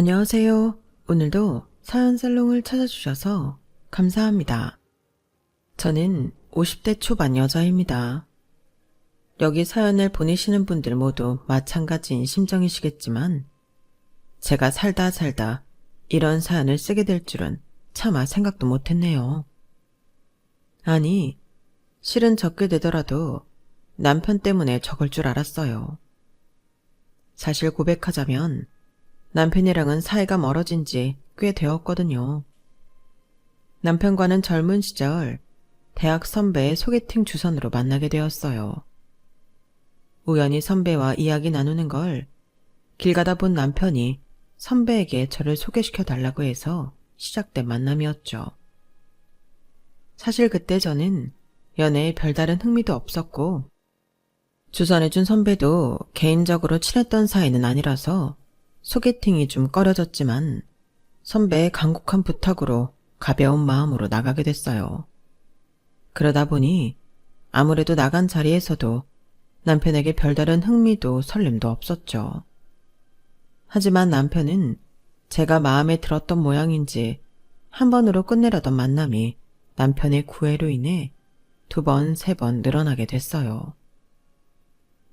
안녕하세요. 오늘도 사연 살롱을 찾아주셔서 감사합니다. 저는 50대 초반 여자입니다. 여기 사연을 보내시는 분들 모두 마찬가지인 심정이시겠지만 제가 살다 이런 사연을 쓰게 될 줄은 차마 생각도 못했네요. 아니, 실은 적게 되더라도 남편 때문에 적을 줄 알았어요. 사실 고백하자면 남편이랑은 사이가 멀어진 지 꽤 되었거든요. 남편과는 젊은 시절 대학 선배의 소개팅 주선으로 만나게 되었어요. 우연히 선배와 이야기 나누는 걸 길 가다 본 남편이 선배에게 저를 소개시켜 달라고 해서 시작된 만남이었죠. 사실 그때 저는 연애에 별다른 흥미도 없었고 주선해준 선배도 개인적으로 친했던 사이는 아니라서 소개팅이 좀 꺼려졌지만 선배의 간곡한 부탁으로 가벼운 마음으로 나가게 됐어요. 그러다 보니 아무래도 나간 자리에서도 남편에게 별다른 흥미도 설렘도 없었죠. 하지만 남편은 제가 마음에 들었던 모양인지 한 번으로 끝내려던 만남이 남편의 구애로 인해 2번, 3번 늘어나게 됐어요.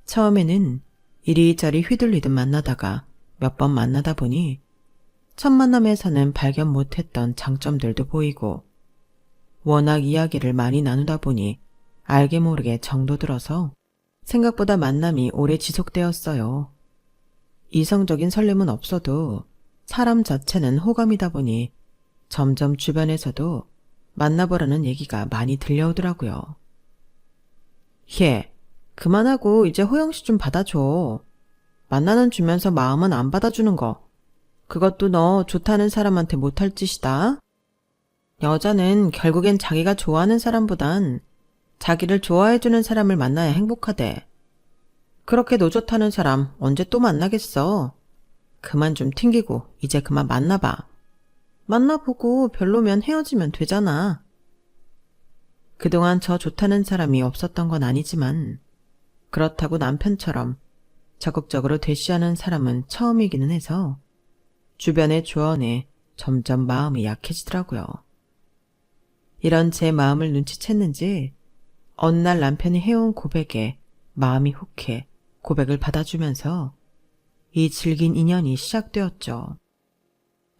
처음에는 이리저리 휘둘리듯 만나다가 몇 번 만나다 보니 첫 만남에서는 발견 못했던 장점들도 보이고 워낙 이야기를 많이 나누다 보니 알게 모르게 정도 들어서 생각보다 만남이 오래 지속되었어요. 이성적인 설렘은 없어도 사람 자체는 호감이다 보니 점점 주변에서도 만나보라는 얘기가 많이 들려오더라고요. 얘, 그만하고 이제 호영씨 좀 받아줘. 만나는 주면서 마음은 안 받아주는 거. 그것도 너 좋다는 사람한테 못할 짓이다. 여자는 결국엔 자기가 좋아하는 사람보단 자기를 좋아해주는 사람을 만나야 행복하대. 그렇게 너 좋다는 사람 언제 또 만나겠어. 그만 좀 튕기고 이제 그만 만나봐. 만나보고 별로면 헤어지면 되잖아. 그동안 저 좋다는 사람이 없었던 건 아니지만 그렇다고 남편처럼 적극적으로 대시하는 사람은 처음이기는 해서 주변의 조언에 점점 마음이 약해지더라고요. 이런 제 마음을 눈치챘는지 어느 날 남편이 해온 고백에 마음이 혹해 고백을 받아주면서 이 질긴 인연이 시작되었죠.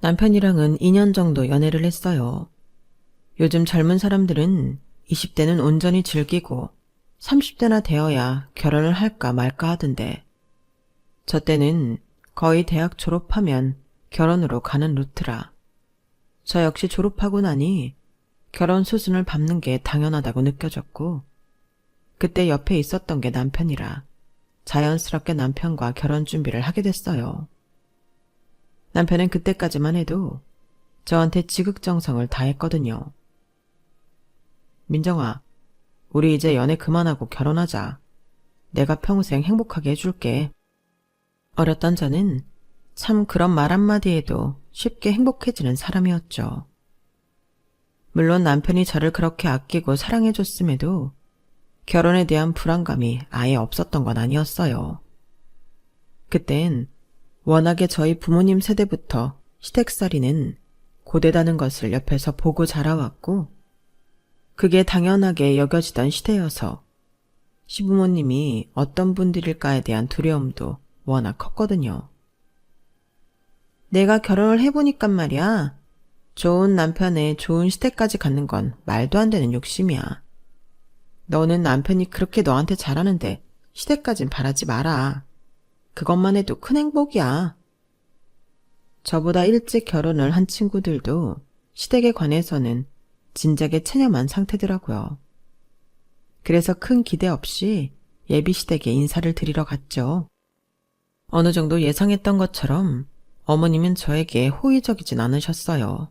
남편이랑은 2년 정도 연애를 했어요. 요즘 젊은 사람들은 20대는 온전히 즐기고 30대나 되어야 결혼을 할까 말까 하던데 저 때는 거의 대학 졸업하면 결혼으로 가는 루트라 저 역시 졸업하고 나니 결혼 수순을 밟는 게 당연하다고 느껴졌고 그때 옆에 있었던 게 남편이라 자연스럽게 남편과 결혼 준비를 하게 됐어요. 남편은 그때까지만 해도 저한테 지극정성을 다했거든요. 민정아, 우리 이제 연애 그만하고 결혼하자. 내가 평생 행복하게 해줄게. 어렸던 저는 참 그런 말 한마디에도 쉽게 행복해지는 사람이었죠. 물론 남편이 저를 그렇게 아끼고 사랑해줬음에도 결혼에 대한 불안감이 아예 없었던 건 아니었어요. 그땐 워낙에 저희 부모님 세대부터 시댁살이는 고되다는 것을 옆에서 보고 자라왔고 그게 당연하게 여겨지던 시대여서 시부모님이 어떤 분들일까에 대한 두려움도 워낙 컸거든요. 내가 결혼을 해보니까 말이야. 좋은 남편에 좋은 시댁까지 갖는 건 말도 안 되는 욕심이야. 너는 남편이 그렇게 너한테 잘하는데 시댁까진 바라지 마라. 그것만 해도 큰 행복이야. 저보다 일찍 결혼을 한 친구들도 시댁에 관해서는 진작에 체념한 상태더라고요. 그래서 큰 기대 없이 예비 시댁에 인사를 드리러 갔죠. 어느 정도 예상했던 것처럼 어머님은 저에게 호의적이진 않으셨어요.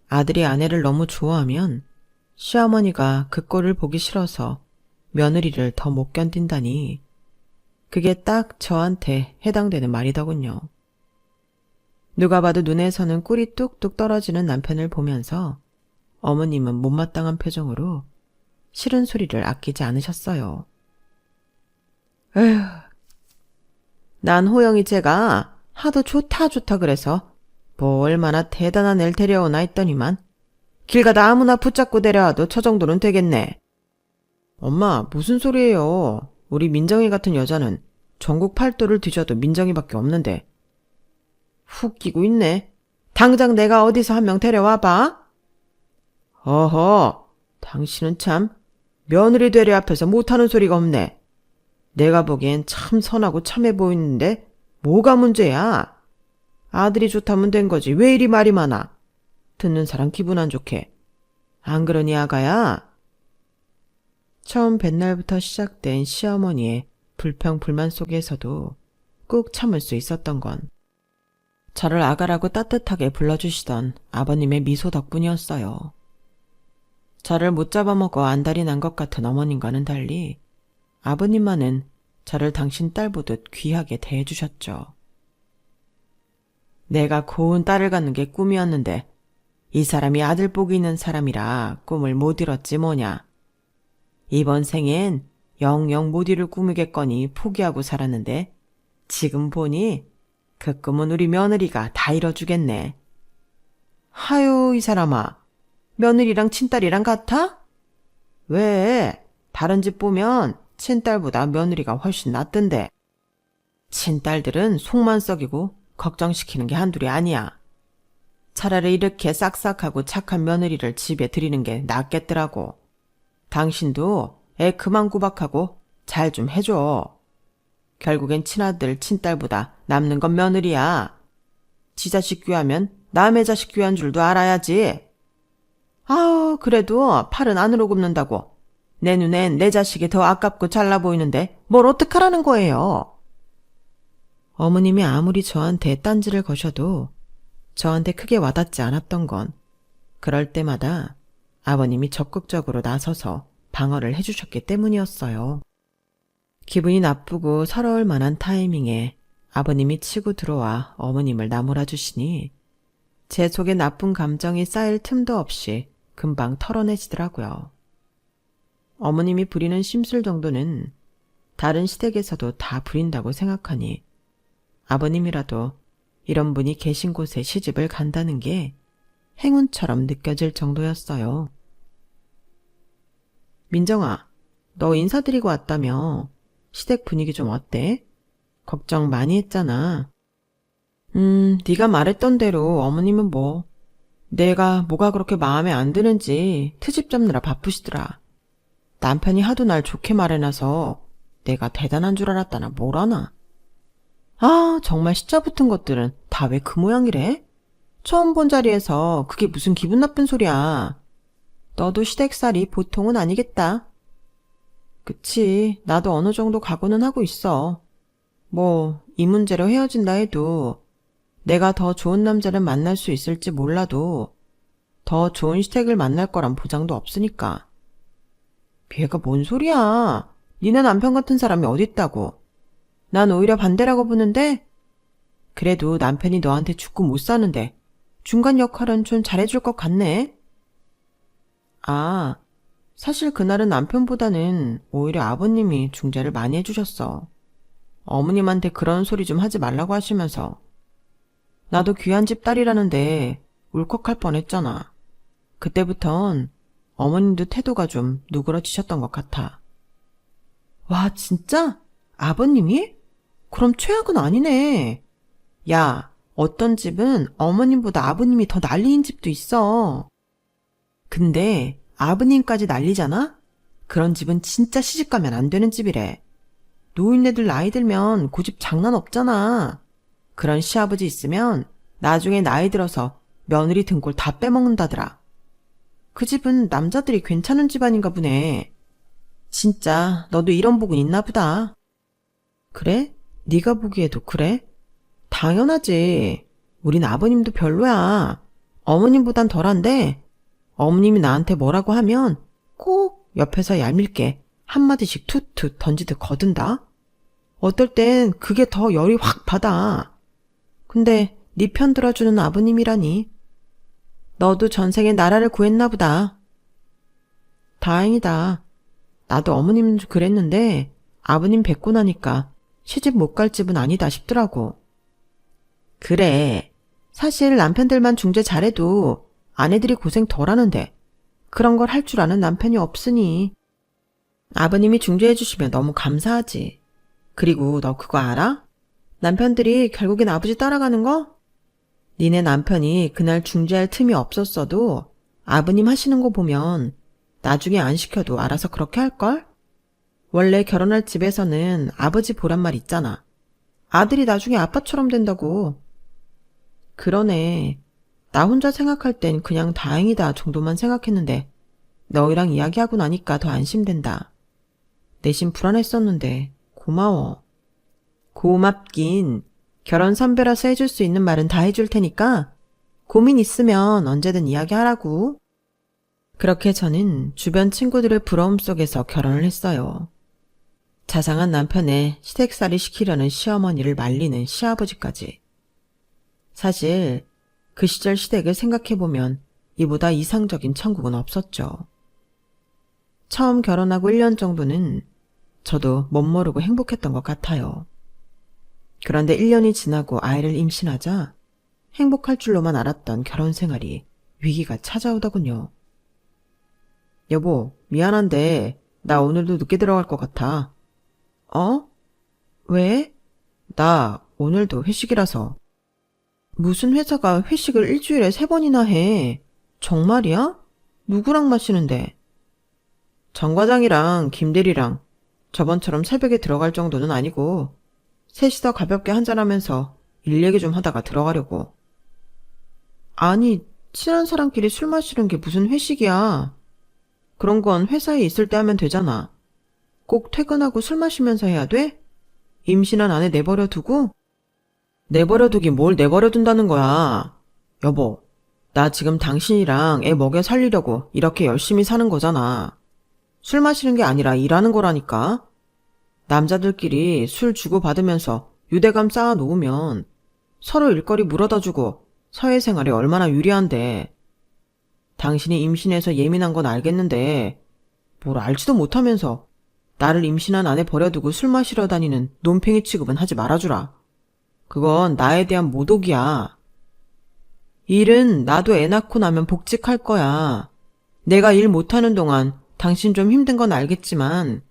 아들이 아내를 너무 좋아하면 시어머니가 그 꼴을 보기 싫어서 며느리를 더 못 견딘다니 그게 딱 저한테 해당되는 말이더군요. 누가 봐도 눈에서는 꿀이 뚝뚝 떨어지는 남편을 보면서 어머님은 못마땅한 표정으로 싫은 소리를 아끼지 않으셨어요. 에휴, 난 호영이 쟤가 하도 좋다 그래서 뭐 얼마나 대단한 애를 데려오나 했더니만 길 가다 아무나 붙잡고 데려와도 저 정도는 되겠네. 엄마, 무슨 소리예요. 우리 민정이 같은 여자는 전국 팔도를 뒤져도 민정이밖에 없는데. 훅 끼고 있네. 당장 내가 어디서 한 명 데려와봐. 어허, 당신은 참 며느리 되려 앞에서 못하는 소리가 없네. 내가 보기엔 참 선하고 참해 보이는데 뭐가 문제야? 아들이 좋다면 된 거지 왜 이리 말이 많아? 듣는 사람 기분 안 좋게. 안 그러니 아가야? 처음 뵌 날부터 시작된 시어머니의 불평불만 속에서도 꾹 참을 수 있었던 건 저를 아가라고 따뜻하게 불러주시던 아버님의 미소 덕분이었어요. 저를 못 잡아먹어 안달이 난 것 같은 어머님과는 달리 아버님만은 저를 당신 딸 보듯 귀하게 대해주셨죠. 내가 고운 딸을 갖는 게 꿈이었는데 이 사람이 아들복이 있는 사람이라 꿈을 못 이뤘지 뭐냐. 이번 생엔 영영 못 이룰 꿈이겠거니 포기하고 살았는데 지금 보니 그 꿈은 우리 며느리가 다 이뤄주겠네. 하유, 이 사람아. 며느리랑 친딸이랑 같아? 왜? 다른 집 보면 친딸보다 며느리가 훨씬 낫던데. 친딸들은 속만 썩이고 걱정시키는 게 한둘이 아니야. 차라리 이렇게 싹싹하고 착한 며느리를 집에 들이는 게 낫겠더라고. 당신도 애 그만 구박하고 잘 좀 해줘. 결국엔 친아들, 친딸보다 남는 건 며느리야. 지 자식 귀하면 남의 자식 귀한 줄도 알아야지. 아우, 그래도 팔은 안으로 굽는다고. 내 눈엔 내 자식이 더 아깝고 잘나 보이는데 뭘 어떡하라는 거예요. 어머님이 아무리 저한테 딴지를 거셔도 저한테 크게 와닿지 않았던 건 그럴 때마다 아버님이 적극적으로 나서서 방어를 해주셨기 때문이었어요. 기분이 나쁘고 서러울 만한 타이밍에 아버님이 치고 들어와 어머님을 나무라 주시니 제 속에 나쁜 감정이 쌓일 틈도 없이 금방 털어내지더라고요. 어머님이 부리는 심술 정도는 다른 시댁에서도 다 부린다고 생각하니 아버님이라도 이런 분이 계신 곳에 시집을 간다는 게 행운처럼 느껴질 정도였어요. 민정아, 너 인사드리고 왔다며. 시댁 분위기 좀 어때? 걱정 많이 했잖아. 네가 말했던 대로 어머님은 뭐 내가 뭐가 그렇게 마음에 안 드는지 트집 잡느라 바쁘시더라. 남편이 하도 날 좋게 말해놔서 내가 대단한 줄 알았다나 뭐라나. 아, 정말 시자 붙은 것들은 다 왜 그 모양이래? 처음 본 자리에서 그게 무슨 기분 나쁜 소리야. 너도 시댁살이 보통은 아니겠다. 그치, 나도 어느 정도 각오는 하고 있어. 뭐 이 문제로 헤어진다 해도 내가 더 좋은 남자를 만날 수 있을지 몰라도 더 좋은 시댁을 만날 거란 보장도 없으니까. 걔가 뭔 소리야. 니네 남편 같은 사람이 어딨다고. 난 오히려 반대라고 보는데 그래도 남편이 너한테 죽고 못 사는데 중간 역할은 좀 잘해줄 것 같네. 아, 사실 그날은 남편보다는 오히려 아버님이 중재를 많이 해주셨어. 어머님한테 그런 소리 좀 하지 말라고 하시면서. 나도 귀한 집 딸이라는데 울컥할 뻔했잖아. 그때부턴 어머님도 태도가 좀 누그러지셨던 것 같아. 와, 진짜? 아버님이? 그럼 최악은 아니네. 야, 어떤 집은 어머님보다 아버님이 더 난리인 집도 있어. 근데 아버님까지 난리잖아? 그런 집은 진짜 시집가면 안 되는 집이래. 노인네들 나이 들면 고집 장난 없잖아. 그런 시아버지 있으면 나중에 나이 들어서 며느리 등골 다 빼먹는다더라. 그 집은 남자들이 괜찮은 집안인가 보네. 진짜 너도 이런 복은 있나 보다. 그래? 네가 보기에도 그래? 당연하지. 우린 아버님도 별로야. 어머님보단 덜한데 어머님이 나한테 뭐라고 하면 꼭 옆에서 얄밉게 한마디씩 툭툭 던지듯 거둔다. 어떨 땐 그게 더 열이 확 받아. 근데 네 편 들어주는 아버님이라니. 너도 전생에 나라를 구했나 보다. 다행이다. 나도 어머님도 그랬는데 아버님 뵙고 나니까 시집 못 갈 집은 아니다 싶더라고. 그래. 사실 남편들만 중재 잘해도 아내들이 고생 덜 하는데 그런 걸 할 줄 아는 남편이 없으니. 아버님이 중재해 주시면 너무 감사하지. 그리고 너 그거 알아? 남편들이 결국엔 아버지 따라가는 거? 니네 남편이 그날 중재할 틈이 없었어도 아버님 하시는 거 보면 나중에 안 시켜도 알아서 그렇게 할걸? 원래 결혼할 집에서는 아버지 보란 말 있잖아. 아들이 나중에 아빠처럼 된다고. 그러네. 나 혼자 생각할 땐 그냥 다행이다 정도만 생각했는데 너희랑 이야기하고 나니까 더 안심된다. 내심 불안했었는데 고마워. 고맙긴. 결혼 선배라서 해줄 수 있는 말은 다 해줄 테니까 고민 있으면 언제든 이야기하라고. 그렇게 저는 주변 친구들의 부러움 속에서 결혼을 했어요. 자상한 남편의 시댁살이 시키려는 시어머니를 말리는 시아버지까지. 사실 그 시절 시댁을 생각해보면 이보다 이상적인 천국은 없었죠. 처음 결혼하고 1년 정도는 저도 멋모르고 행복했던 것 같아요. 그런데 1년이 지나고 아이를 임신하자 행복할 줄로만 알았던 결혼 생활이 위기가 찾아오더군요. 여보, 미안한데 나 오늘도 늦게 들어갈 것 같아. 어? 왜? 나 오늘도 회식이라서. 무슨 회사가 회식을 일주일에 3번이나 해? 정말이야? 누구랑 마시는데? 정 과장이랑 김 대리랑. 저번처럼 새벽에 들어갈 정도는 아니고 셋이서 가볍게 한잔하면서 일 얘기 좀 하다가 들어가려고. 아니, 친한 사람끼리 술 마시는 게 무슨 회식이야. 그런 건 회사에 있을 때 하면 되잖아. 꼭 퇴근하고 술 마시면서 해야 돼? 임신한 아내 내버려 두고? 내버려 두기 뭘 내버려 둔다는 거야. 여보, 나 지금 당신이랑 애 먹여 살리려고 이렇게 열심히 사는 거잖아. 술 마시는 게 아니라 일하는 거라니까. 남자들끼리 술 주고받으면서 유대감 쌓아 놓으면 서로 일거리 물어다 주고 사회생활에 얼마나 유리한데. 당신이 임신해서 예민한 건 알겠는데 뭘 알지도 못하면서 나를 임신한 아내 버려두고 술 마시러 다니는 논팽이 취급은 하지 말아주라. 그건 나에 대한 모독이야. 일은 나도 애 낳고 나면 복직할 거야. 내가 일 못하는 동안 당신 좀 힘든 건 알겠지만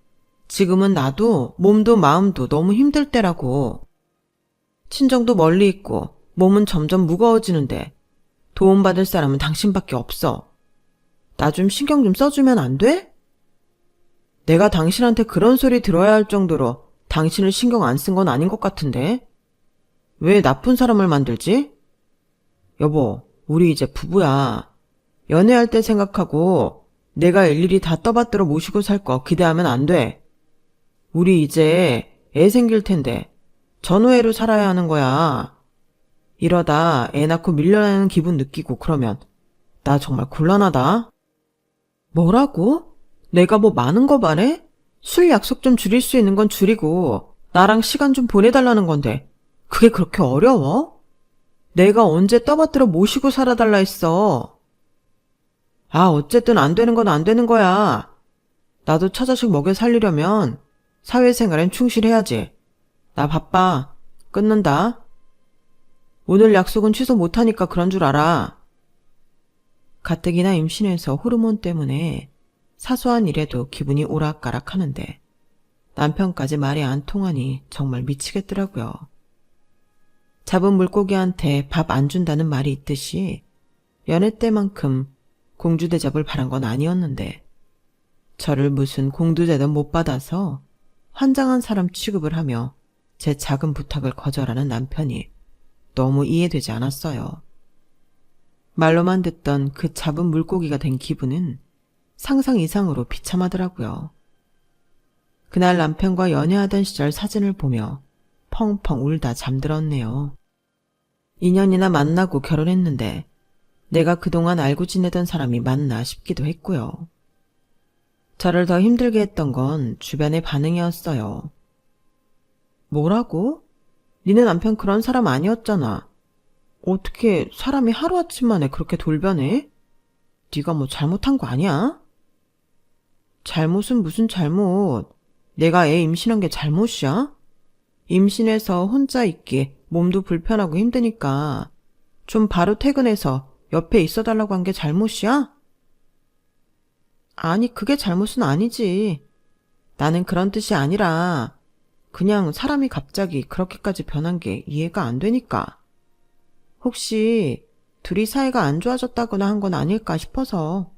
지금은 나도 몸도 마음도 너무 힘들 때라고. 친정도 멀리 있고 몸은 점점 무거워지는데 도움받을 사람은 당신밖에 없어. 나 좀 신경 좀 써주면 안 돼? 내가 당신한테 그런 소리 들어야 할 정도로 당신을 신경 안 쓴 건 아닌 것 같은데? 왜 나쁜 사람을 만들지? 여보, 우리 이제 부부야. 연애할 때 생각하고 내가 일일이 다 떠받들어 모시고 살 거 기대하면 안 돼. 우리 이제 애 생길 텐데 전우애로 살아야 하는 거야. 이러다 애 낳고 밀려나는 기분 느끼고 그러면 나 정말 곤란하다. 뭐라고? 내가 뭐 많은 거 바래? 술 약속 좀 줄일 수 있는 건 줄이고 나랑 시간 좀 보내달라는 건데 그게 그렇게 어려워? 내가 언제 떠받들어 모시고 살아달라 했어. 아, 어쨌든 안 되는 건 안 되는 거야. 나도 처자식 먹여 살리려면 사회생활엔 충실해야지. 나 바빠. 끊는다. 오늘 약속은 취소 못하니까 그런 줄 알아. 가뜩이나 임신해서 호르몬 때문에 사소한 일에도 기분이 오락가락 하는데 남편까지 말이 안 통하니 정말 미치겠더라고요. 잡은 물고기한테 밥 안 준다는 말이 있듯이 연애 때만큼 공주대접을 바란 건 아니었는데 저를 무슨 공주대접 못 받아서 환장한 사람 취급을 하며 제 작은 부탁을 거절하는 남편이 너무 이해되지 않았어요. 말로만 듣던 그 잡은 물고기가 된 기분은 상상 이상으로 비참하더라고요. 그날 남편과 연애하던 시절 사진을 보며 펑펑 울다 잠들었네요. 2년이나 만나고 결혼했는데 내가 그동안 알고 지내던 사람이 맞나 싶기도 했고요. 저를 더 힘들게 했던 건 주변의 반응이었어요. 뭐라고? 니네 남편 그런 사람 아니었잖아. 어떻게 사람이 하루아침 만에 그렇게 돌변해? 네가 뭐 잘못한 거 아니야? 잘못은 무슨 잘못. 내가 애 임신한 게 잘못이야? 임신해서 혼자 있기 몸도 불편하고 힘드니까 좀 바로 퇴근해서 옆에 있어달라고 한 게 잘못이야? 아니, 그게 잘못은 아니지. 나는 그런 뜻이 아니라 그냥 사람이 갑자기 그렇게까지 변한 게 이해가 안 되니까. 혹시 둘이 사이가 안 좋아졌다거나 한 건 아닐까 싶어서.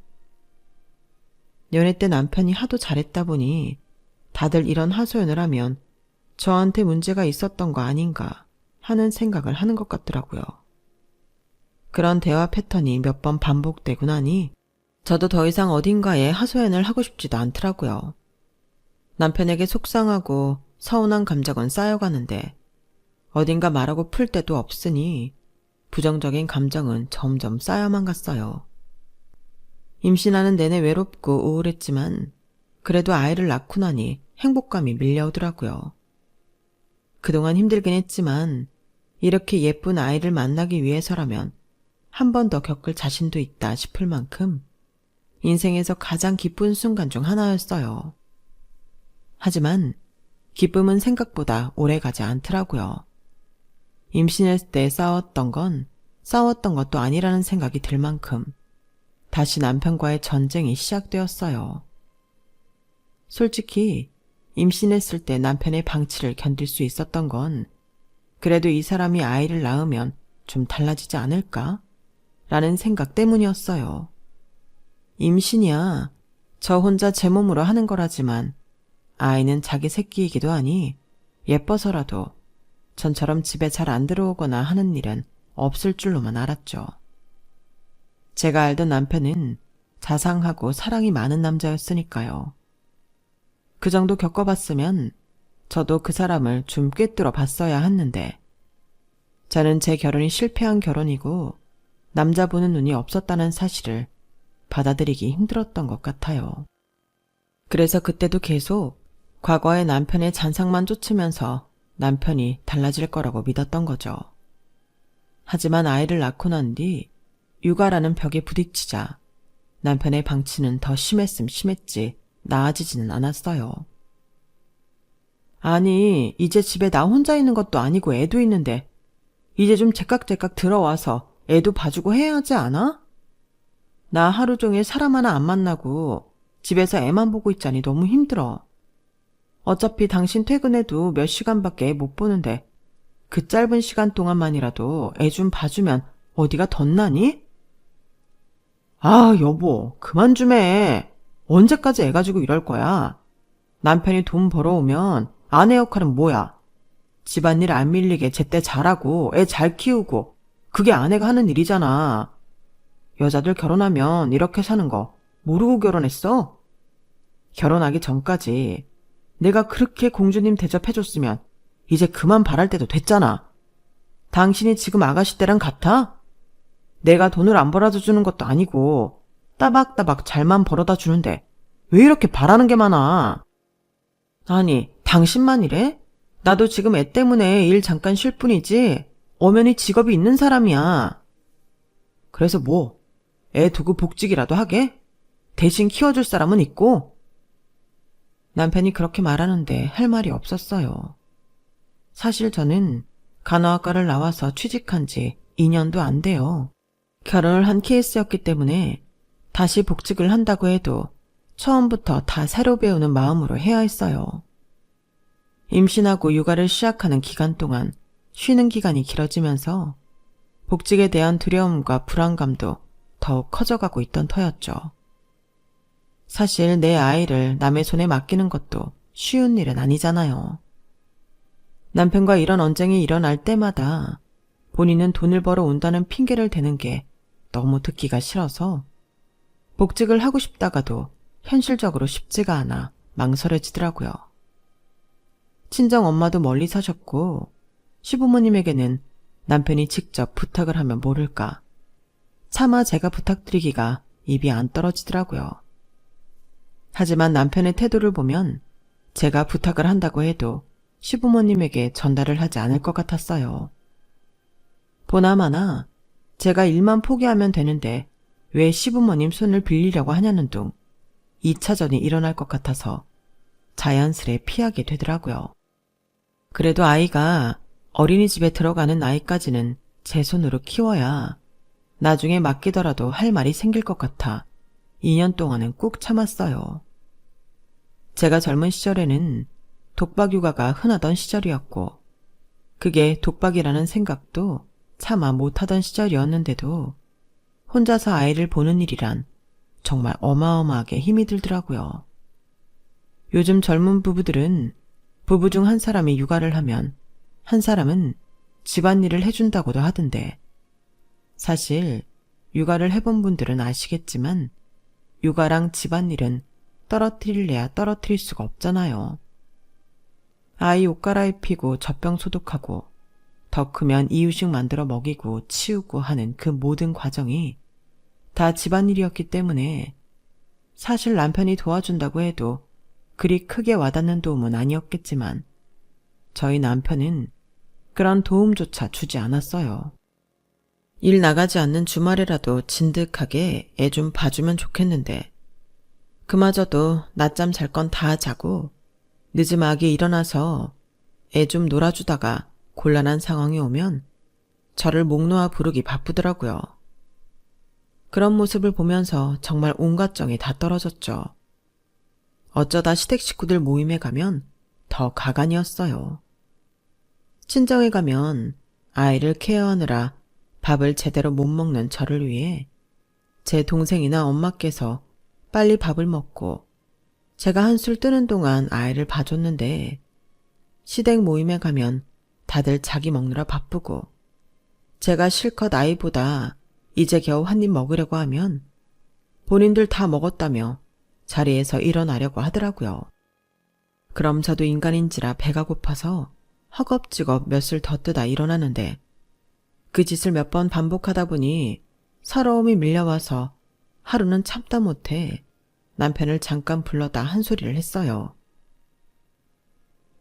연애 때 남편이 하도 잘했다 보니 다들 이런 하소연을 하면 저한테 문제가 있었던 거 아닌가 하는 생각을 하는 것 같더라고요. 그런 대화 패턴이 몇 번 반복되고 나니 저도 더 이상 어딘가에 하소연을 하고 싶지도 않더라고요. 남편에게 속상하고 서운한 감정은 쌓여가는데 어딘가 말하고 풀 데도 없으니 부정적인 감정은 점점 쌓여만 갔어요. 임신하는 내내 외롭고 우울했지만 그래도 아이를 낳고 나니 행복감이 밀려오더라고요. 그동안 힘들긴 했지만 이렇게 예쁜 아이를 만나기 위해서라면 한 번 더 겪을 자신도 있다 싶을 만큼 인생에서 가장 기쁜 순간 중 하나였어요. 하지만 기쁨은 생각보다 오래가지 않더라고요. 임신했을 때 싸웠던 건 싸웠던 것도 아니라는 생각이 들 만큼 다시 남편과의 전쟁이 시작되었어요. 솔직히 임신했을 때 남편의 방치를 견딜 수 있었던 건 그래도 이 사람이 아이를 낳으면 좀 달라지지 않을까? 라는 생각 때문이었어요. 임신이야 저 혼자 제 몸으로 하는 거라지만 아이는 자기 새끼이기도 하니 예뻐서라도 전처럼 집에 잘 안 들어오거나 하는 일은 없을 줄로만 알았죠. 제가 알던 남편은 자상하고 사랑이 많은 남자였으니까요. 그 정도 겪어봤으면 저도 그 사람을 좀 꿰뚫어 봤어야 했는데 저는 제 결혼이 실패한 결혼이고 남자 보는 눈이 없었다는 사실을 받아들이기 힘들었던 것 같아요. 그래서 그때도 계속 과거의 남편의 잔상만 쫓으면서 남편이 달라질 거라고 믿었던 거죠. 하지만 아이를 낳고 난 뒤 육아라는 벽에 부딪히자 남편의 방치는 더 심했음 심했지 나아지지는 않았어요. 아니, 이제 집에 나 혼자 있는 것도 아니고 애도 있는데 이제 좀 제깍제깍 들어와서 애도 봐주고 해야 하지 않아? 나 하루 종일 사람 하나 안 만나고 집에서 애만 보고 있자니 너무 힘들어. 어차피 당신 퇴근해도 몇 시간밖에 못 보는데 그 짧은 시간 동안만이라도 애 좀 봐주면 어디가 덧나니? 아, 여보, 그만 좀 해. 언제까지 애 가지고 이럴 거야? 남편이 돈 벌어오면 아내 역할은 뭐야? 집안일 안 밀리게 제때 잘하고 애 잘 키우고 그게 아내가 하는 일이잖아. 여자들 결혼하면 이렇게 사는 거 모르고 결혼했어? 결혼하기 전까지 내가 그렇게 공주님 대접해줬으면 이제 그만 바랄 때도 됐잖아. 당신이 지금 아가씨 때랑 같아? 내가 돈을 안 벌어다 주는 것도 아니고 따박따박 잘만 벌어다 주는데 왜 이렇게 바라는 게 많아? 아니, 당신만 이래? 나도 지금 애 때문에 일 잠깐 쉴 뿐이지 엄연히 직업이 있는 사람이야. 그래서 뭐? 애 두고 복직이라도 하게? 대신 키워줄 사람은 있고? 남편이 그렇게 말하는데 할 말이 없었어요. 사실 저는 간호학과를 나와서 취직한 지 2년도 안 돼요. 결혼을 한 케이스였기 때문에 다시 복직을 한다고 해도 처음부터 다 새로 배우는 마음으로 해야 했어요. 임신하고 육아를 시작하는 기간 동안 쉬는 기간이 길어지면서 복직에 대한 두려움과 불안감도 더욱 커져가고 있던 터였죠. 사실 내 아이를 남의 손에 맡기는 것도 쉬운 일은 아니잖아요. 남편과 이런 언쟁이 일어날 때마다 본인은 돈을 벌어 온다는 핑계를 대는 게 너무 듣기가 싫어서 복직을 하고 싶다가도 현실적으로 쉽지가 않아 망설여지더라고요. 친정 엄마도 멀리 사셨고 시부모님에게는 남편이 직접 부탁을 하면 모를까 차마 제가 부탁드리기가 입이 안 떨어지더라고요. 하지만 남편의 태도를 보면 제가 부탁을 한다고 해도 시부모님에게 전달을 하지 않을 것 같았어요. 보나마나 제가 일만 포기하면 되는데 왜 시부모님 손을 빌리려고 하냐는 둥 2차전이 일어날 것 같아서 자연스레 피하게 되더라고요. 그래도 아이가 어린이집에 들어가는 나이까지는 제 손으로 키워야 나중에 맡기더라도 할 말이 생길 것 같아 2년 동안은 꾹 참았어요. 제가 젊은 시절에는 독박 육아가 흔하던 시절이었고 그게 독박이라는 생각도 차마 못하던 시절이었는데도 혼자서 아이를 보는 일이란 정말 어마어마하게 힘이 들더라고요. 요즘 젊은 부부들은 부부 중 한 사람이 육아를 하면 한 사람은 집안일을 해준다고도 하던데 사실 육아를 해본 분들은 아시겠지만 육아랑 집안일은 떨어뜨릴래야 떨어뜨릴 수가 없잖아요. 아이 옷 갈아입히고 젖병 소독하고 더 크면 이유식 만들어 먹이고 치우고 하는 그 모든 과정이 다 집안일이었기 때문에 사실 남편이 도와준다고 해도 그리 크게 와닿는 도움은 아니었겠지만 저희 남편은 그런 도움조차 주지 않았어요. 일 나가지 않는 주말에라도 진득하게 애 좀 봐주면 좋겠는데 그마저도 낮잠 잘 건 다 자고 늦음하게 일어나서 애 좀 놀아주다가 곤란한 상황이 오면 저를 목 놓아 부르기 바쁘더라고요. 그런 모습을 보면서 정말 온갖 정이 다 떨어졌죠. 어쩌다 시댁 식구들 모임에 가면 더 가관이었어요. 친정에 가면 아이를 케어하느라 밥을 제대로 못 먹는 저를 위해 제 동생이나 엄마께서 빨리 밥을 먹고 제가 한술 뜨는 동안 아이를 봐줬는데 시댁 모임에 가면 다들 자기 먹느라 바쁘고 제가 실컷 아이보다 이제 겨우 한 입 먹으려고 하면 본인들 다 먹었다며 자리에서 일어나려고 하더라고요. 그럼 저도 인간인지라 배가 고파서 허겁지겁 몇술 더 뜨다 일어나는데 그 짓을 몇 번 반복하다 보니 서러움이 밀려와서 하루는 참다 못해 남편을 잠깐 불러다 한 소리를 했어요.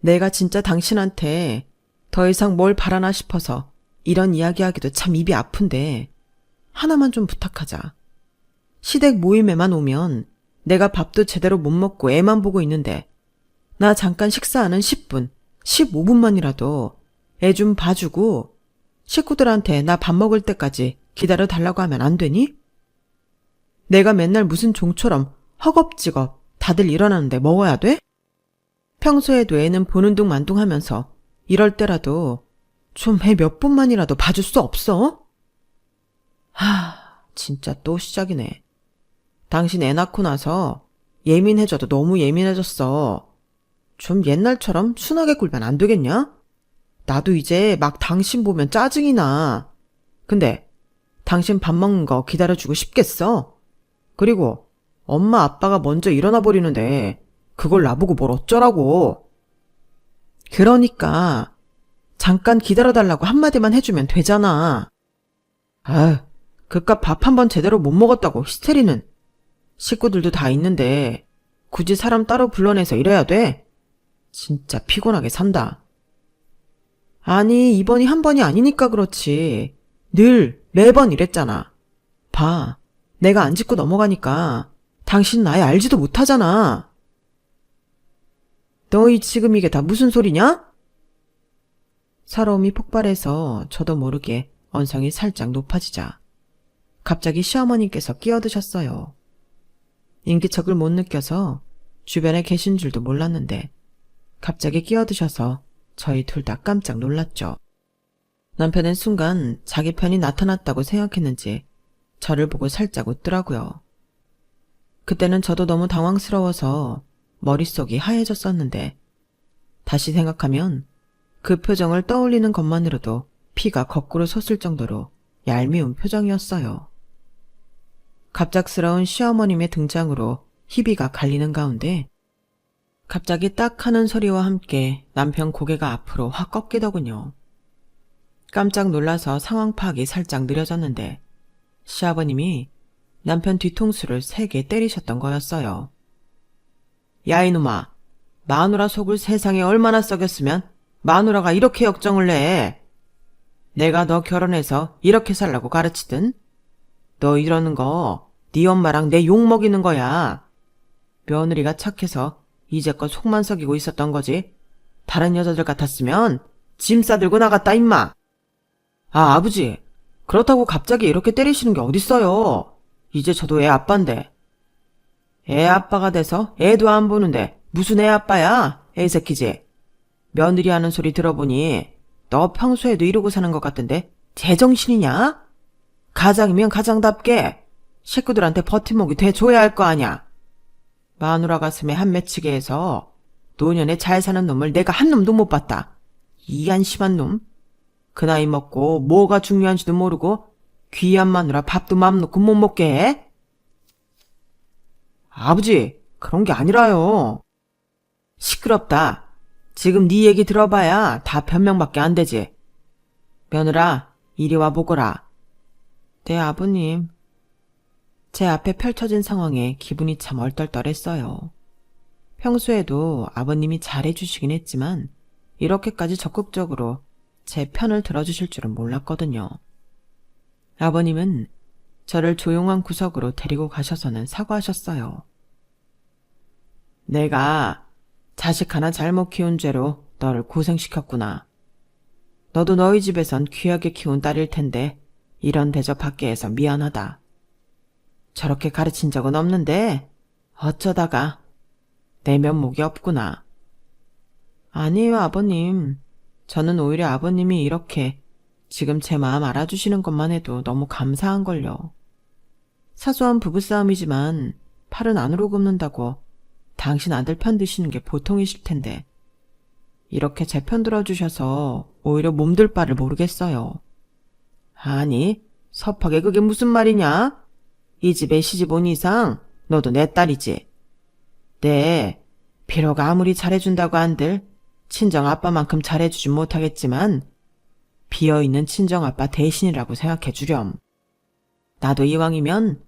내가 진짜 당신한테 더 이상 뭘 바라나 싶어서 이런 이야기하기도 참 입이 아픈데 하나만 좀 부탁하자. 시댁 모임에만 오면 내가 밥도 제대로 못 먹고 애만 보고 있는데 나 잠깐 식사하는 10분, 15분만이라도 애 좀 봐주고 식구들한테 나 밥 먹을 때까지 기다려 달라고 하면 안 되니? 내가 맨날 무슨 종처럼 허겁지겁 다들 일어나는데 먹어야 돼? 평소에도 애는 보는 둥 만둥 하면서 이럴 때라도 좀 애 몇 분만이라도 봐줄 수 없어? 진짜 또 시작이네. 당신 애 낳고 나서 예민해져도 너무 예민해졌어. 좀 옛날처럼 순하게 굴면 안 되겠냐? 나도 이제 막 당신 보면 짜증이 나. 근데 당신 밥 먹는 거 기다려주고 싶겠어? 그리고 엄마 아빠가 먼저 일어나 버리는데 그걸 나보고 뭘 어쩌라고. 그러니까 잠깐 기다려달라고 한마디만 해주면 되잖아. 그깟 밥 한 번 제대로 못 먹었다고 히스테리는. 식구들도 다 있는데 굳이 사람 따로 불러내서 이래야 돼? 진짜 피곤하게 산다. 아니 이번이 한 번이 아니니까 그렇지. 늘 매번 이랬잖아. 봐, 내가 안 짚고 넘어가니까 당신 아예 알지도 못하잖아. 너희 지금 이게 다 무슨 소리냐? 서러움이 폭발해서 저도 모르게 언성이 살짝 높아지자 갑자기 시어머니께서 끼어드셨어요. 인기척을 못 느껴서 주변에 계신 줄도 몰랐는데 갑자기 끼어드셔서 저희 둘 다 깜짝 놀랐죠. 남편은 순간 자기 편이 나타났다고 생각했는지 저를 보고 살짝 웃더라고요. 그때는 저도 너무 당황스러워서 머릿속이 하얘졌었는데 다시 생각하면 그 표정을 떠올리는 것만으로도 피가 거꾸로 솟을 정도로 얄미운 표정이었어요. 갑작스러운 시어머님의 등장으로 희비가 갈리는 가운데 갑자기 딱 하는 소리와 함께 남편 고개가 앞으로 확 꺾이더군요. 깜짝 놀라서 상황 파악이 살짝 느려졌는데 시아버님이 남편 뒤통수를 세게 때리셨던 거였어요. 야 이놈아, 마누라 속을 세상에 얼마나 썩였으면 마누라가 이렇게 역정을 내. 내가 너 결혼해서 이렇게 살라고 가르치든 너 이러는 거 네 엄마랑 내 욕먹이는 거야. 며느리가 착해서 이제껏 속만 썩이고 있었던 거지. 다른 여자들 같았으면 짐 싸들고 나갔다 임마. 아, 아버지. 그렇다고 갑자기 이렇게 때리시는 게 어딨어요. 이제 저도 애 아빠인데. 애 아빠가 돼서 애도 안 보는데 무슨 애 아빠야? 애새끼지. 며느리 하는 소리 들어보니 너 평소에도 이러고 사는 것 같던데 제정신이냐? 가장이면 가장답게 식구들한테 버팀목이 돼줘야 할 거 아냐. 마누라 가슴에 한 맺히게 해서 노년에 잘 사는 놈을 내가 한 놈도 못 봤다. 이 안심한 놈. 그 나이 먹고 뭐가 중요한지도 모르고 귀한 마누라 밥도 맘 놓고 못 먹게 해? 아버지, 그런 게 아니라요. 시끄럽다. 지금 네 얘기 들어봐야 다 변명밖에 안 되지. 며느라, 이리 와 보거라. 네, 아버님. 제 앞에 펼쳐진 상황에 기분이 참 얼떨떨했어요. 평소에도 아버님이 잘해주시긴 했지만 이렇게까지 적극적으로 제 편을 들어주실 줄은 몰랐거든요. 아버님은 저를 조용한 구석으로 데리고 가셔서는 사과하셨어요. 내가 자식 하나 잘못 키운 죄로 너를 고생시켰구나. 너도 너희 집에선 귀하게 키운 딸일 텐데 이런 대접 받게 해서 미안하다. 저렇게 가르친 적은 없는데 어쩌다가 내 면목이 없구나. 아니에요, 아버님. 저는 오히려 아버님이 이렇게 지금 제 마음 알아주시는 것만 해도 너무 감사한걸요. 사소한 부부싸움이지만 팔은 안으로 굽는다고 당신 아들 편 드시는 게 보통이실 텐데 이렇게 제 편 들어주셔서 오히려 몸둘 바를 모르겠어요. 아니, 섭하게 그게 무슨 말이냐? 이 집에 시집 온 이상 너도 내 딸이지. 네, 비록 아무리 잘해준다고 한들 친정 아빠만큼 잘해주진 못하겠지만 비어있는 친정 아빠 대신이라고 생각해 주렴. 나도 이왕이면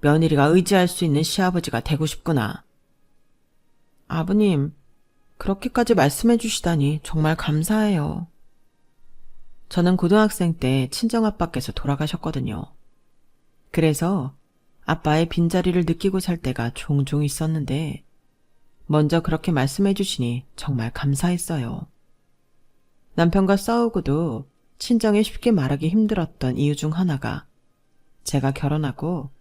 며느리가 의지할 수 있는 시아버지가 되고 싶구나. 아버님, 그렇게까지 말씀해 주시다니 정말 감사해요. 저는 고등학생 때 친정아빠께서 돌아가셨거든요. 그래서 아빠의 빈자리를 느끼고 살 때가 종종 있었는데 먼저 그렇게 말씀해 주시니 정말 감사했어요. 남편과 싸우고도 친정에 쉽게 말하기 힘들었던 이유 중 하나가 제가 결혼하고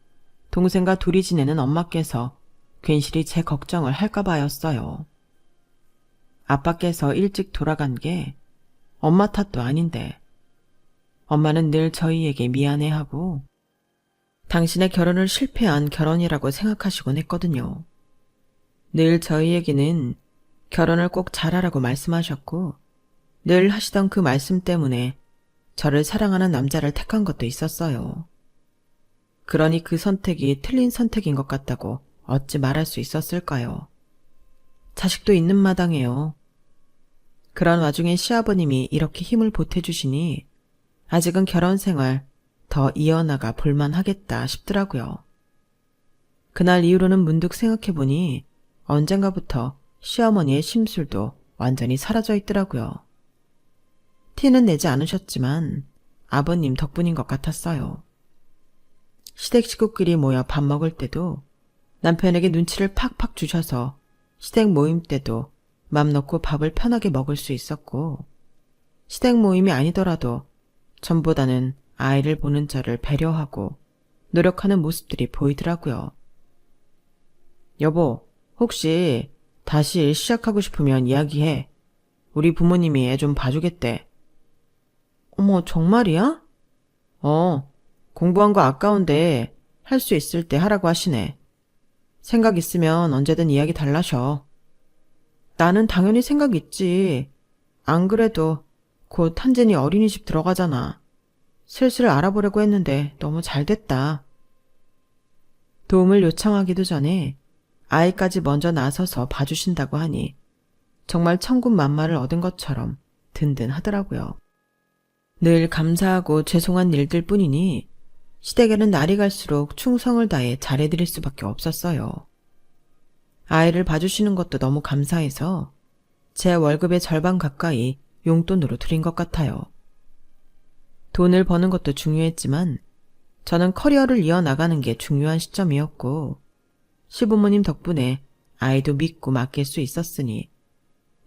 동생과 둘이 지내는 엄마께서 괜시리 제 걱정을 할까 봐였어요. 아빠께서 일찍 돌아간 게 엄마 탓도 아닌데 엄마는 늘 저희에게 미안해하고 당신의 결혼을 실패한 결혼이라고 생각하시곤 했거든요. 늘 저희에게는 결혼을 꼭 잘하라고 말씀하셨고 늘 하시던 그 말씀 때문에 저를 사랑하는 남자를 택한 것도 있었어요. 그러니 그 선택이 틀린 선택인 것 같다고 어찌 말할 수 있었을까요? 자식도 있는 마당에요. 그런 와중에 시아버님이 이렇게 힘을 보태주시니 아직은 결혼 생활 더 이어나가 볼만하겠다 싶더라고요. 그날 이후로는 문득 생각해보니 언젠가부터 시어머니의 심술도 완전히 사라져 있더라고요. 티는 내지 않으셨지만 아버님 덕분인 것 같았어요. 시댁 식구끼리 모여 밥 먹을 때도 남편에게 눈치를 팍팍 주셔서 시댁 모임 때도 맘 놓고 밥을 편하게 먹을 수 있었고 시댁 모임이 아니더라도 전보다는 아이를 보는 저를 배려하고 노력하는 모습들이 보이더라고요. 여보, 혹시 다시 일 시작하고 싶으면 이야기해. 우리 부모님이 애 좀 봐주겠대. 어머, 정말이야? 공부한 거 아까운데 할 수 있을 때 하라고 하시네. 생각 있으면 언제든 이야기 달라셔. 나는 당연히 생각 있지. 안 그래도 곧 한진이 어린이집 들어가잖아. 슬슬 알아보려고 했는데 너무 잘 됐다. 도움을 요청하기도 전에 아이까지 먼저 나서서 봐주신다고 하니 정말 천군만마를 얻은 것처럼 든든하더라고요. 늘 감사하고 죄송한 일들 뿐이니 시댁에는 날이 갈수록 충성을 다해 잘해드릴 수밖에 없었어요. 아이를 봐주시는 것도 너무 감사해서 제 월급의 절반 가까이 용돈으로 드린 것 같아요. 돈을 버는 것도 중요했지만 저는 커리어를 이어나가는 게 중요한 시점이었고 시부모님 덕분에 아이도 믿고 맡길 수 있었으니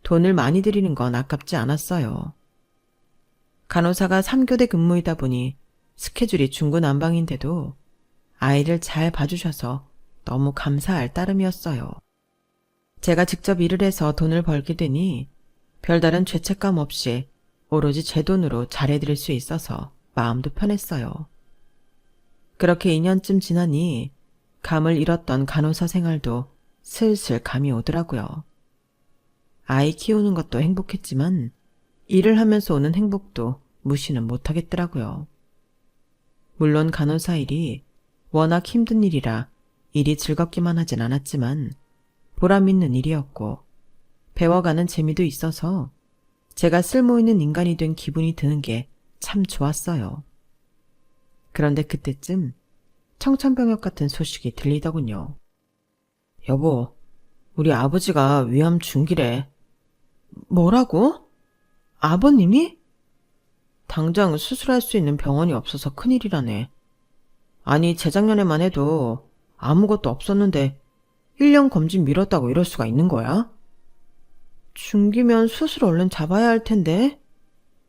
돈을 많이 드리는 건 아깝지 않았어요. 간호사가 3교대 근무이다 보니 스케줄이 중구난방인데도 아이를 잘 봐주셔서 너무 감사할 따름이었어요. 제가 직접 일을 해서 돈을 벌게 되니 별다른 죄책감 없이 오로지 제 돈으로 잘해드릴 수 있어서 마음도 편했어요. 그렇게 2년쯤 지나니 감을 잃었던 간호사 생활도 슬슬 감이 오더라고요. 아이 키우는 것도 행복했지만 일을 하면서 오는 행복도 무시는 못하겠더라고요. 물론 간호사 일이 워낙 힘든 일이라 일이 즐겁기만 하진 않았지만 보람 있는 일이었고 배워가는 재미도 있어서 제가 쓸모있는 인간이 된 기분이 드는 게 참 좋았어요. 그런데 그때쯤 청천벽력 같은 소식이 들리더군요. 여보, 우리 아버지가 위암 중기래. 뭐라고? 아버님이? 당장 수술할 수 있는 병원이 없어서 큰일이라네. 아니, 재작년에만 해도 아무것도 없었는데 1년 검진 미뤘다고 이럴 수가 있는 거야? 중기면 수술 얼른 잡아야 할 텐데.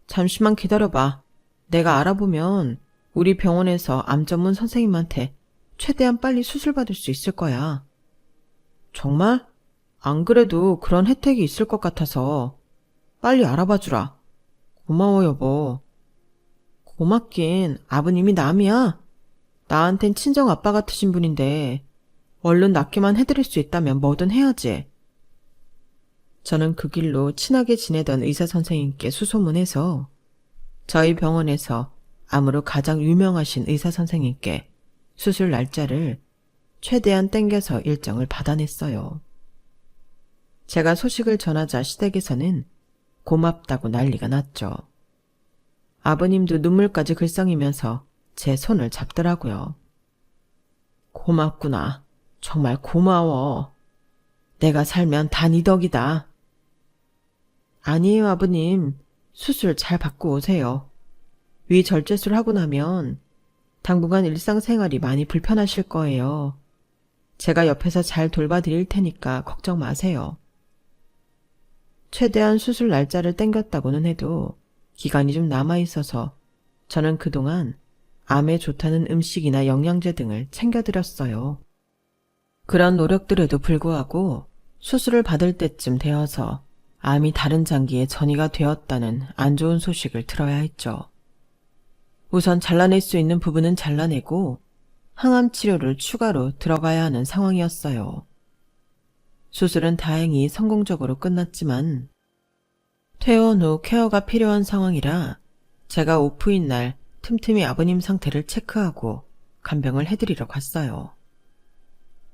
잠시만 기다려봐. 내가 알아보면 우리 병원에서 암 전문 선생님한테 최대한 빨리 수술 받을 수 있을 거야. 정말? 안 그래도 그런 혜택이 있을 것 같아서 빨리 알아봐 주라. 고마워, 여보. 고맙긴 아버님이 남이야. 나한텐 친정 아빠 같으신 분인데 얼른 낫기만 해드릴 수 있다면 뭐든 해야지. 저는 그 길로 친하게 지내던 의사 선생님께 수소문해서 저희 병원에서 암으로 가장 유명하신 의사 선생님께 수술 날짜를 최대한 땡겨서 일정을 받아냈어요. 제가 소식을 전하자 시댁에서는 고맙다고 난리가 났죠. 아버님도 눈물까지 글썽이면서 제 손을 잡더라고요. 고맙구나. 정말 고마워. 내가 살면 다 네 덕이다. 아니에요, 아버님. 수술 잘 받고 오세요. 위절제술 하고 나면 당분간 일상생활이 많이 불편하실 거예요. 제가 옆에서 잘 돌봐드릴 테니까 걱정 마세요. 최대한 수술 날짜를 땡겼다고는 해도 기간이 좀 남아있어서 저는 그동안 암에 좋다는 음식이나 영양제 등을 챙겨드렸어요. 그런 노력들에도 불구하고 수술을 받을 때쯤 되어서 암이 다른 장기에 전이가 되었다는 안 좋은 소식을 들어야 했죠. 우선 잘라낼 수 있는 부분은 잘라내고 항암 치료를 추가로 들어가야 하는 상황이었어요. 수술은 다행히 성공적으로 끝났지만 퇴원 후 케어가 필요한 상황이라 제가 오프인 날 틈틈이 아버님 상태를 체크하고 간병을 해드리러 갔어요.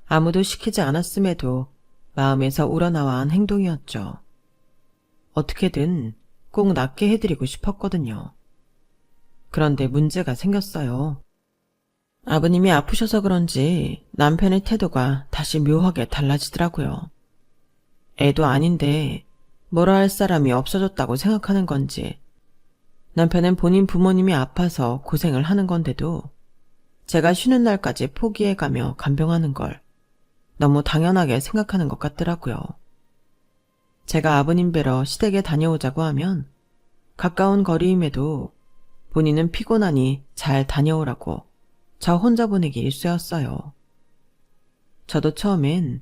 아무도 시키지 않았음에도 마음에서 우러나와 한 행동이었죠. 어떻게든 꼭 낫게 해드리고 싶었거든요. 그런데 문제가 생겼어요. 아버님이 아프셔서 그런지 남편의 태도가 다시 묘하게 달라지더라고요. 애도 아닌데 뭐라 할 사람이 없어졌다고 생각하는 건지 남편은 본인 부모님이 아파서 고생을 하는 건데도 제가 쉬는 날까지 포기해가며 간병하는 걸 너무 당연하게 생각하는 것 같더라고요. 제가 아버님 뵈러 시댁에 다녀오자고 하면 가까운 거리임에도 본인은 피곤하니 잘 다녀오라고 저 혼자 보내기 일쑤였어요. 저도 처음엔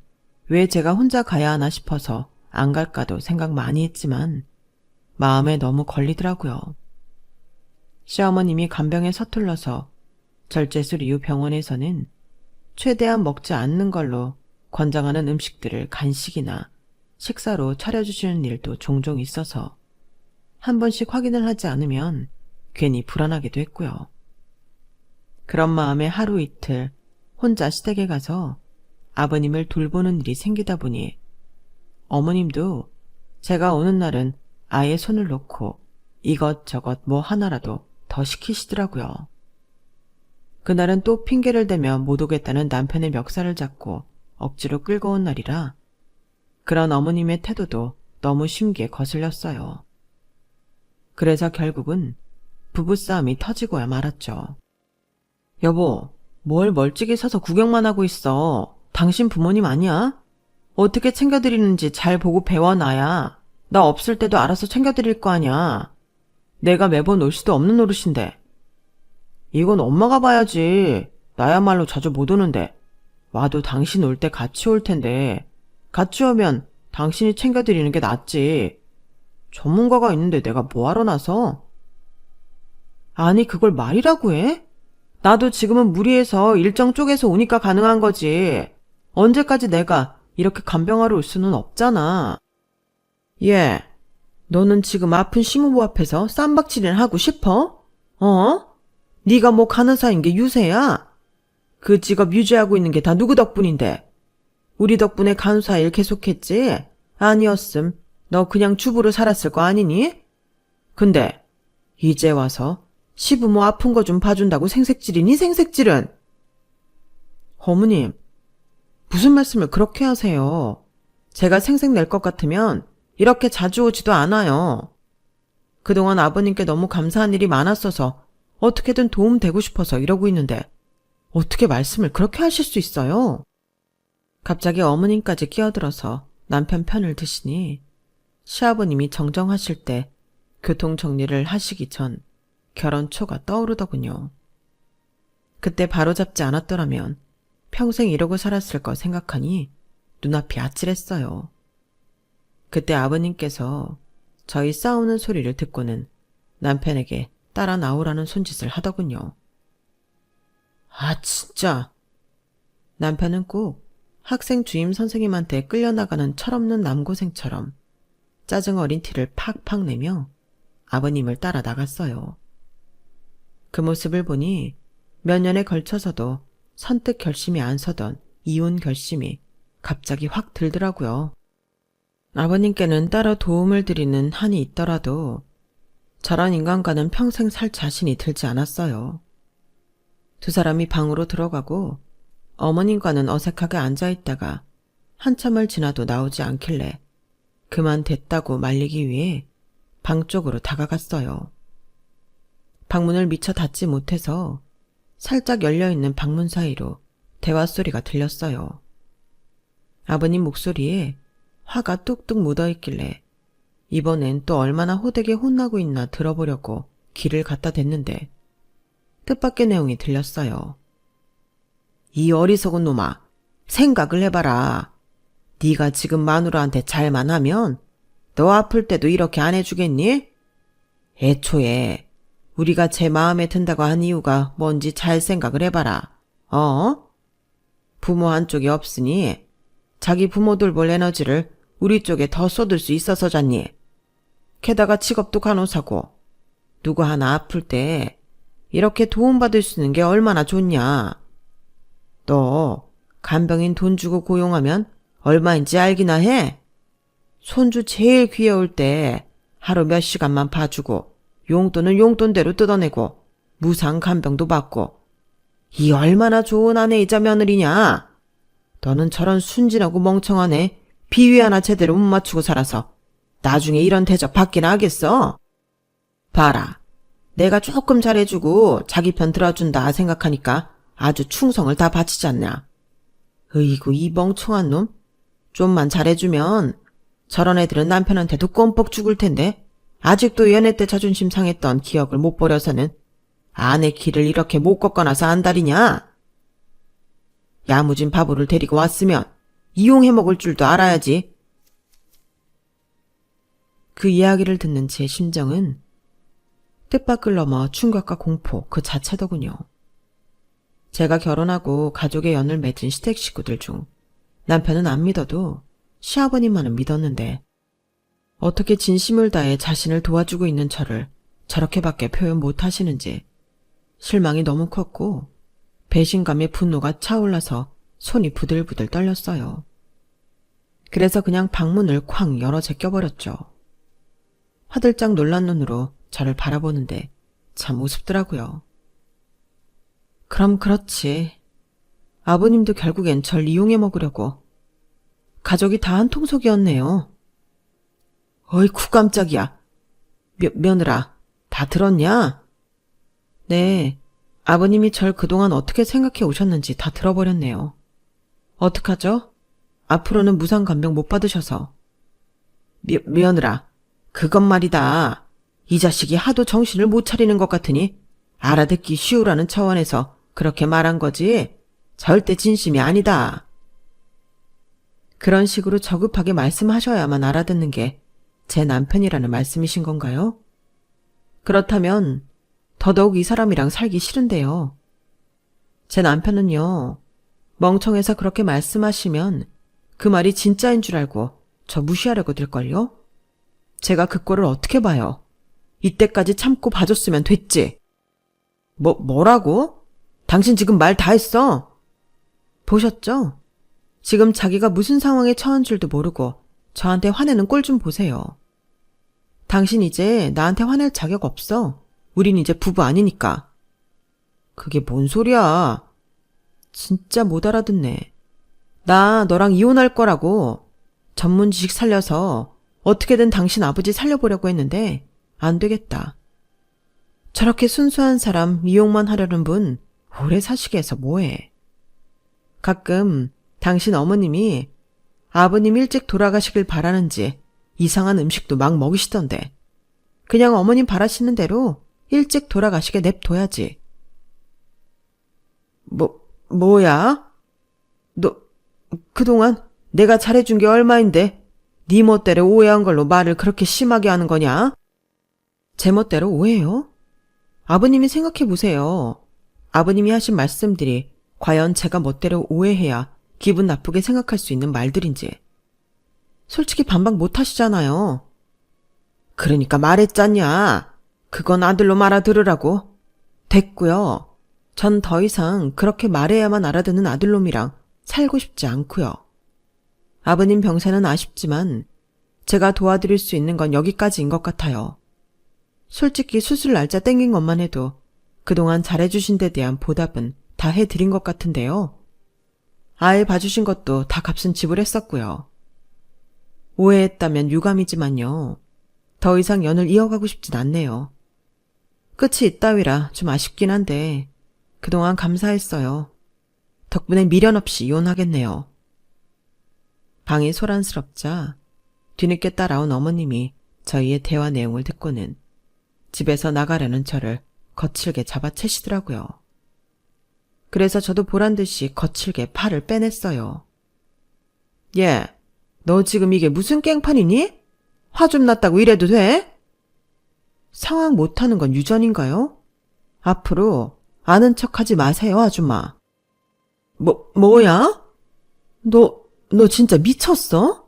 왜 제가 혼자 가야 하나 싶어서 안 갈까도 생각 많이 했지만 마음에 너무 걸리더라고요. 시어머님이 간병에 서툴러서 절제술 이후 병원에서는 최대한 먹지 않는 걸로 권장하는 음식들을 간식이나 식사로 차려주시는 일도 종종 있어서 한 번씩 확인을 하지 않으면 괜히 불안하기도 했고요. 그런 마음에 하루 이틀 혼자 시댁에 가서 아버님을 돌보는 일이 생기다 보니 어머님도 제가 오는 날은 아예 손을 놓고 이것저것 뭐 하나라도 더 시키시더라고요. 그날은 또 핑계를 대며 못 오겠다는 남편의 멱살을 잡고 억지로 끌고 온 날이라 그런 어머님의 태도도 너무 심기에 거슬렸어요. 그래서 결국은 부부싸움이 터지고야 말았죠. 여보, 뭘 멀찍이 서서 구경만 하고 있어. 당신 부모님 아니야? 어떻게 챙겨드리는지 잘 보고 배워놔야 나 없을 때도 알아서 챙겨드릴 거 아니야. 내가 매번 올 수도 없는 노릇인데. 이건 엄마가 봐야지. 나야말로 자주 못 오는데. 와도 당신 올 때 같이 올 텐데. 같이 오면 당신이 챙겨드리는 게 낫지. 전문가가 있는데 내가 뭐하러 나서? 아니, 그걸 말이라고 해? 나도 지금은 무리해서 일정 쪼개서 오니까 가능한 거지. 언제까지 내가 이렇게 간병하러 올 수는 없잖아. 예, 너는 지금 아픈 시모부 앞에서 쌈박질이나 하고 싶어? 네가 뭐 간호사인 게 유세야? 그 직업 유지하고 있는 게 다 누구 덕분인데? 우리 덕분에 간호사 일 계속했지? 아니었음. 너 그냥 주부로 살았을 거 아니니? 근데 이제 와서 시부모 아픈 거 좀 봐준다고 생색질이니 생색질은? 어머님, 무슨 말씀을 그렇게 하세요? 제가 생색 낼 것 같으면 이렇게 자주 오지도 않아요. 그동안 아버님께 너무 감사한 일이 많았어서 어떻게든 도움되고 싶어서 이러고 있는데 어떻게 말씀을 그렇게 하실 수 있어요? 갑자기 어머님까지 끼어들어서 남편 편을 드시니 시아버님이 정정하실 때 교통 정리를 하시기 전 결혼 초가 떠오르더군요. 그때 바로잡지 않았더라면 평생 이러고 살았을 거 생각하니 눈앞이 아찔했어요. 그때 아버님께서 저희 싸우는 소리를 듣고는 남편에게 따라 나오라는 손짓을 하더군요. 아, 진짜. 남편은 꼭 학생 주임 선생님한테 끌려나가는 철없는 남고생처럼 짜증 어린 티를 팍팍 내며 아버님을 따라 나갔어요. 그 모습을 보니 몇 년에 걸쳐서도 선뜻 결심이 안 서던 이혼 결심이 갑자기 확 들더라고요. 아버님께는 따로 도움을 드리는 한이 있더라도 저런 인간과는 평생 살 자신이 들지 않았어요. 두 사람이 방으로 들어가고 어머님과는 어색하게 앉아있다가 한참을 지나도 나오지 않길래 그만 됐다고 말리기 위해 방 쪽으로 다가갔어요. 방문을 미처 닫지 못해서 살짝 열려있는 방문 사이로 대화 소리가 들렸어요. 아버님 목소리에 화가 뚝뚝 묻어있길래 이번엔 또 얼마나 호되게 혼나고 있나 들어보려고 귀를 갖다 댔는데 뜻밖의 내용이 들렸어요. 이 어리석은 놈아, 생각을 해봐라. 네가 지금 마누라한테 잘만 하면 너 아플 때도 이렇게 안 해주겠니? 애초에 우리가 제 마음에 든다고 한 이유가 뭔지 잘 생각을 해봐라. 부모 한쪽이 없으니 자기 부모 돌볼 에너지를 우리 쪽에 더 쏟을 수 있어서잖니. 게다가 직업도 간호사고 누구 하나 아플 때 이렇게 도움받을 수 있는 게 얼마나 좋냐. 너 간병인 돈 주고 고용하면 얼마인지 알기나 해? 손주 제일 귀여울 때 하루 몇 시간만 봐주고 용돈은 용돈대로 뜯어내고 무상 간병도 받고 이 얼마나 좋은 아내이자 며느리냐. 너는 저런 순진하고 멍청한 애 비위 하나 제대로 못 맞추고 살아서 나중에 이런 대접 받기나 하겠어? 봐라. 내가 조금 잘해주고 자기 편 들어준다 생각하니까 아주 충성을 다 바치지 않냐. 으이구, 이 멍청한 놈. 좀만 잘해주면 저런 애들은 남편한테도 껌뻑 죽을 텐데 아직도 연애 때 자존심 상했던 기억을 못 버려서는 아내 길을 이렇게 못 꺾어놔서 안달이냐? 야무진 바보를 데리고 왔으면 이용해 먹을 줄도 알아야지. 그 이야기를 듣는 제 심정은 뜻밖을 넘어 충격과 공포 그 자체더군요. 제가 결혼하고 가족의 연을 맺은 시댁 식구들 중 남편은 안 믿어도 시아버님만은 믿었는데 어떻게 진심을 다해 자신을 도와주고 있는 저를 저렇게밖에 표현 못하시는지 실망이 너무 컸고 배신감에 분노가 차올라서 손이 부들부들 떨렸어요. 그래서 그냥 방문을 쾅 열어 제껴버렸죠. 화들짝 놀란 눈으로 저를 바라보는데 참 우습더라고요. 그럼 그렇지. 아버님도 결국엔 절 이용해 먹으려고. 가족이 다 한 통속이었네요. 어이쿠 깜짝이야. 며느라, 다 들었냐? 네, 아버님이 절 그동안 어떻게 생각해 오셨는지 다 들어버렸네요. 어떡하죠? 앞으로는 무상 간병 못 받으셔서. 며느라, 그것 말이다. 이 자식이 하도 정신을 못 차리는 것 같으니 알아듣기 쉬우라는 차원에서 그렇게 말한 거지 절대 진심이 아니다. 그런 식으로 저급하게 말씀하셔야만 알아듣는 게 제 남편이라는 말씀이신 건가요? 그렇다면 더더욱 이 사람이랑 살기 싫은데요. 제 남편은요, 멍청해서 그렇게 말씀하시면 그 말이 진짜인 줄 알고 저 무시하려고 들걸요? 제가 그 꼴을 어떻게 봐요? 이때까지 참고 봐줬으면 됐지. 뭐라고? 당신 지금 말 다 했어. 보셨죠? 지금 자기가 무슨 상황에 처한 줄도 모르고 저한테 화내는 꼴 좀 보세요. 당신 이제 나한테 화낼 자격 없어. 우린 이제 부부 아니니까. 그게 뭔 소리야. 진짜 못 알아듣네. 나 너랑 이혼할 거라고. 전문 지식 살려서 어떻게든 당신 아버지 살려보려고 했는데 안 되겠다. 저렇게 순수한 사람 미용만 하려는 분 오래 사시게 해서 뭐해. 가끔 당신 어머님이 아버님 일찍 돌아가시길 바라는지 이상한 음식도 막 먹이시던데 그냥 어머님 바라시는 대로 일찍 돌아가시게 냅둬야지. 뭐야? 너 그동안 내가 잘해준 게 얼마인데 네 멋대로 오해한 걸로 말을 그렇게 심하게 하는 거냐? 제 멋대로 오해요? 아버님이 생각해보세요. 아버님이 하신 말씀들이 과연 제가 멋대로 오해해야 기분 나쁘게 생각할 수 있는 말들인지. 솔직히 반박 못 하시잖아요. 그러니까 말했잖냐. 그건 아들로 말아들으라고. 됐고요. 전 더 이상 그렇게 말해야만 알아듣는 아들놈이랑 살고 싶지 않고요. 아버님 병세는 아쉽지만 제가 도와드릴 수 있는 건 여기까지인 것 같아요. 솔직히 수술 날짜 땡긴 것만 해도 그동안 잘해주신 데 대한 보답은 다 해드린 것 같은데요. 아이 봐주신 것도 다 값은 지불했었고요. 오해했다면 유감이지만요. 더 이상 연을 이어가고 싶진 않네요. 끝이 있다위라 좀 아쉽긴 한데 그동안 감사했어요. 덕분에 미련 없이 이혼하겠네요. 방이 소란스럽자 뒤늦게 따라온 어머님이 저희의 대화 내용을 듣고는 집에서 나가려는 저를 거칠게 잡아채시더라고요. 그래서 저도 보란듯이 거칠게 팔을 빼냈어요. 얘, 너 지금 이게 무슨 깽판이니? 화 좀 났다고 이래도 돼? 상황 못하는 건 유전인가요? 앞으로 아는 척하지 마세요, 아줌마. 뭐야? 너 진짜 미쳤어?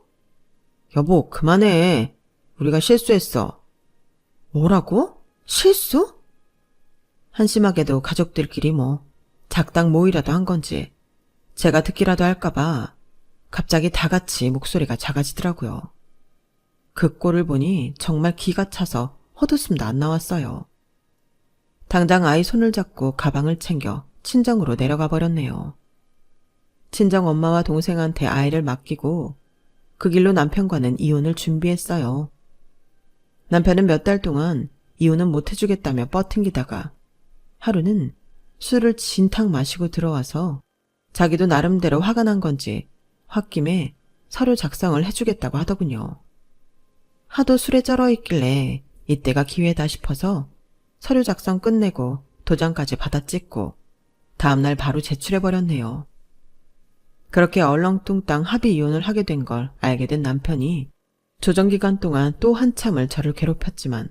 여보, 그만해. 우리가 실수했어. 뭐라고? 실수? 한심하게도 가족들끼리 작당 모이라도 한 건지 제가 듣기라도 할까봐 갑자기 다 같이 목소리가 작아지더라고요. 그 꼴을 보니 정말 기가 차서 헛웃음도 안 나왔어요. 당장 아이 손을 잡고 가방을 챙겨 친정으로 내려가 버렸네요. 친정 엄마와 동생한테 아이를 맡기고 그 길로 남편과는 이혼을 준비했어요. 남편은 몇 달 동안 이혼은 못 해주겠다며 뻗팅기다가 하루는 술을 진탕 마시고 들어와서 자기도 나름대로 화가 난 건지 홧김에 서류 작성을 해주겠다고 하더군요. 하도 술에 쩔어있길래 이때가 기회다 싶어서 서류 작성 끝내고 도장까지 받아 찍고 다음날 바로 제출해버렸네요. 그렇게 얼렁뚱땅 합의 이혼을 하게 된 걸 알게 된 남편이 조정기간 동안 또 한참을 저를 괴롭혔지만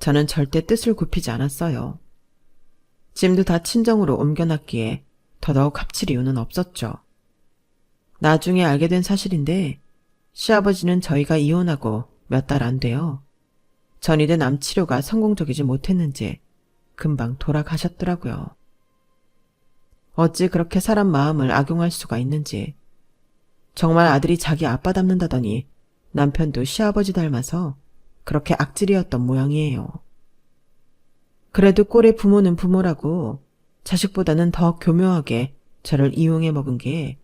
저는 절대 뜻을 굽히지 않았어요. 짐도 다 친정으로 옮겨놨기에 더더욱 합칠 이유는 없었죠. 나중에 알게 된 사실인데 시아버지는 저희가 이혼하고 몇 달 안 돼요. 전이된 암 치료가 성공적이지 못했는지 금방 돌아가셨더라고요. 어찌 그렇게 사람 마음을 악용할 수가 있는지. 정말 아들이 자기 아빠 닮는다더니 남편도 시아버지 닮아서 그렇게 악질이었던 모양이에요. 그래도 꼴의 부모는 부모라고 자식보다는 더 교묘하게 저를 이용해 먹은 게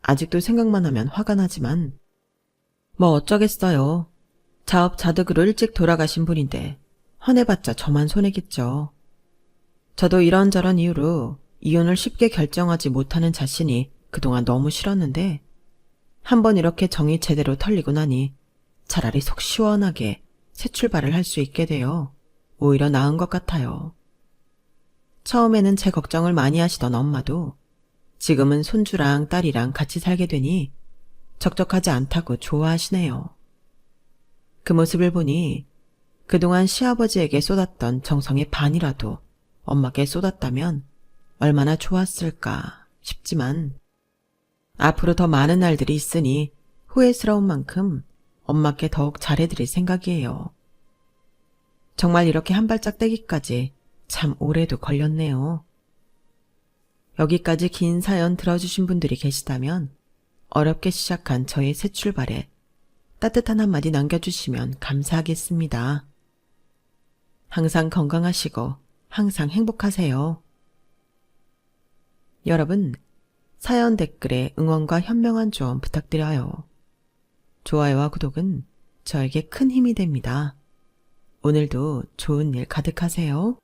아직도 생각만 하면 화가 나지만 뭐 어쩌겠어요. 자업자득으로 일찍 돌아가신 분인데 화내봤자 저만 손해겠죠. 저도 이런저런 이유로 이혼을 쉽게 결정하지 못하는 자신이 그동안 너무 싫었는데 한번 이렇게 정이 제대로 털리고 나니 차라리 속 시원하게 새 출발을 할 수 있게 돼요. 오히려 나은 것 같아요. 처음에는 제 걱정을 많이 하시던 엄마도 지금은 손주랑 딸이랑 같이 살게 되니 적적하지 않다고 좋아하시네요. 그 모습을 보니 그동안 시아버지에게 쏟았던 정성의 반이라도 엄마께 쏟았다면 얼마나 좋았을까 싶지만 앞으로 더 많은 날들이 있으니 후회스러운 만큼 엄마께 더욱 잘해드릴 생각이에요. 정말 이렇게 한 발짝 떼기까지 참 오래도 걸렸네요. 여기까지 긴 사연 들어주신 분들이 계시다면 어렵게 시작한 저의 새 출발에 따뜻한 한마디 남겨주시면 감사하겠습니다. 항상 건강하시고 항상 행복하세요. 여러분, 사연 댓글에 응원과 현명한 조언 부탁드려요. 좋아요와 구독은 저에게 큰 힘이 됩니다. 오늘도 좋은 일 가득하세요.